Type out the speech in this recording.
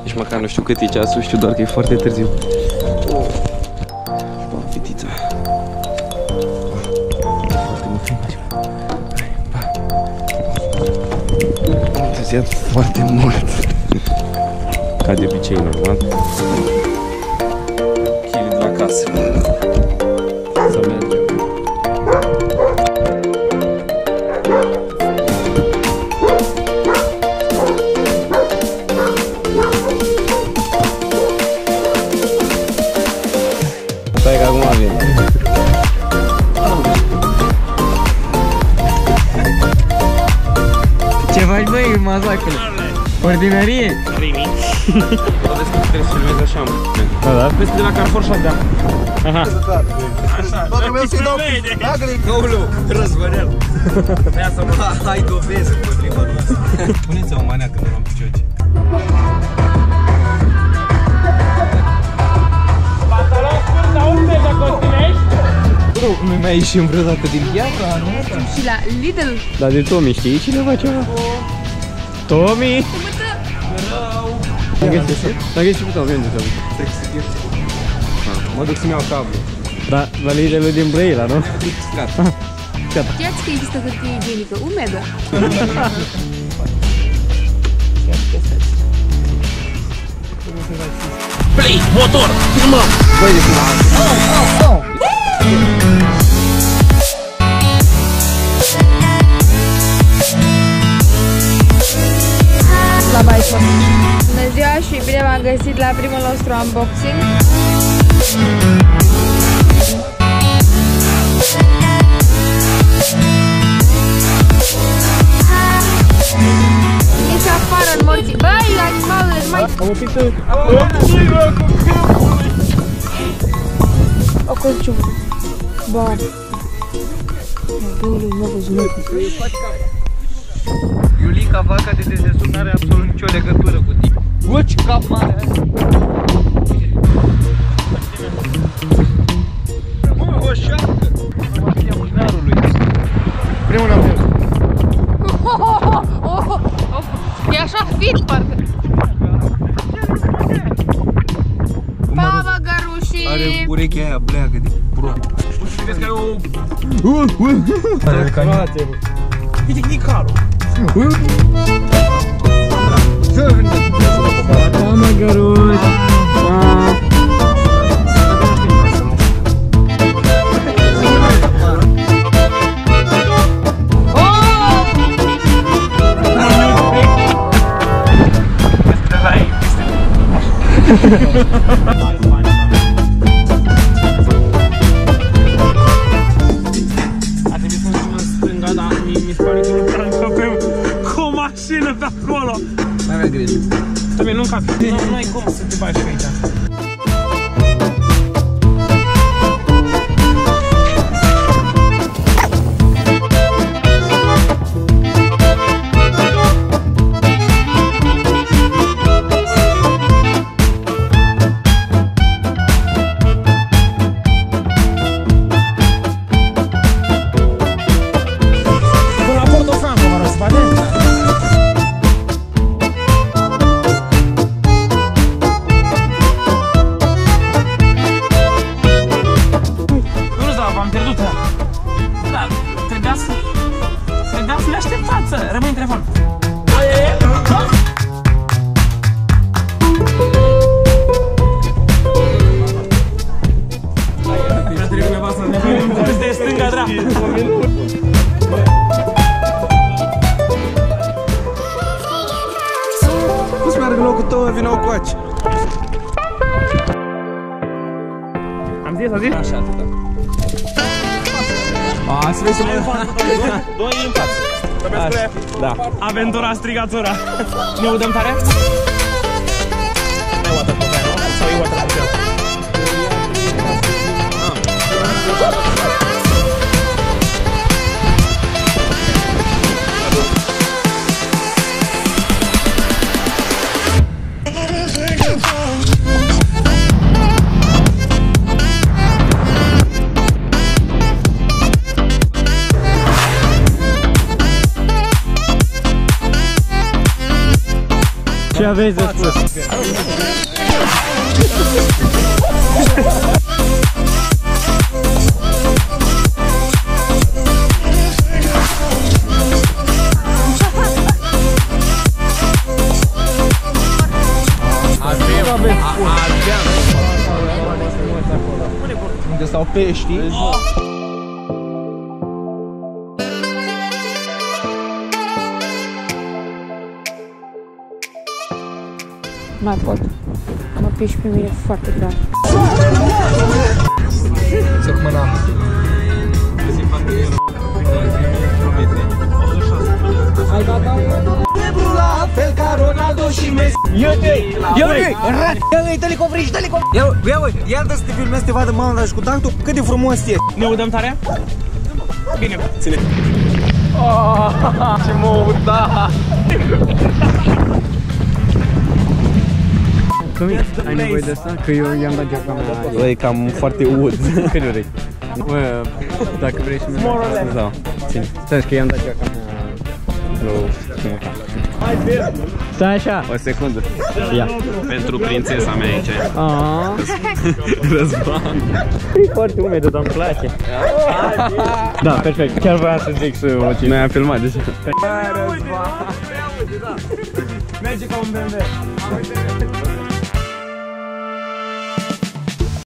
Nici măcar nu știu cât e ceasul, știu doar că e foarte târziu. Fetița. Foarte mult film aici. Am întârziat foarte mult. Ca de obicei, normal. Chili de la casă. Să mergem. Stai că acum vin. Ce faci, băi, mazacule? Ordinărie? Rimi. Vezi că trebuie să filmezi așa, mă. Da. Vezi că de la Carrefour și de-a. Aha. Așa. Bă, trebuie să-i dau pistagre. Aoleu, răzvăreal. Aia să mă hai dovezi împotriva noastră. Puneți-o o manea când eram picioci. Pantalon scurt sau unde de costinești? Bro, nu mai ieșim vreodată din piața, nu? Și la Lidl. Dar de Tommy știi cineva ceva? Tommy! Dacă ești putea, vende Tommy. Mă duc să-mi iau cablu. Da, la Lidl-ul din Brăila, nu? Gata. Gata. Știați că există hârtie igienică umedă? Play, motor, filmăm! Băi, de filmat. La Baifor. Bună ziua și bine v-am găsit la primul nostru unboxing. Nici afară în morții. Băi, animalele, mai... Am oprit să... O căciumă. Ba. Băi, nu văzut. Iulica, vaca de dedesubt n-are absolut nicio legătură cu tine. Bă, ce cap mare! Bă, o șapcă! Mașina mâinarului. Primul n-am prins. E așa fit, parcă. Pa, măgărușii! Are urechea aia bleagă de pro. Vezi că e o... Croație, bă. Uite, Nicaru! Pa, măgăruș! Pa! A trebuit să mergem în stânga, dar mi se pare că nu prea încăpem cu o mașină pe acolo. N-avea grijă. Tăi, nu încapi. Nu ai cum să te bagi pe aici. Până la Portofranco, mă rog, se bate? V-am pierdut. Da, trebuia să le așteptați să rămâi în telefon. Trebuie undeva să ne vedem de stânga-dreapta. Nu-ți meargă locul tău, vină cu aici. Am zis, a zis? Așa, atâta. A, să vezi să mă... Doi în față. Trebuie spre... Da. Aventura strigatura. Ne udăm tare? Nu e water pe aia, nu? Sau e water pe aia? Ce aveți de spus? Unde stau peștii? Mai pot. Mă piși pe mine foarte grav. Țăc mâna. La fel ca Ronaldo și Messi. Ia ia dă să te filmezi, să te vadă mama și cu tactul cât de frumos e. Ne udăm tare? Bine, ține. Ce mă uita! Cămic, ai nevoie de asta? Că eu i-am dat geaca mea. Bă, e cam foarte ud. Cât de urechi? Bă, dacă vrei și mie să dau. Ține. Stai că i-am dat geaca mea. Stai așa. O secundă. Ia. Pentru prințesa mea aici. Răzvan. E foarte umedă, dar îmi place. Da, perfect. Chiar vreau să zic să o țin. Noi am filmat deja. Merge ca un BMW.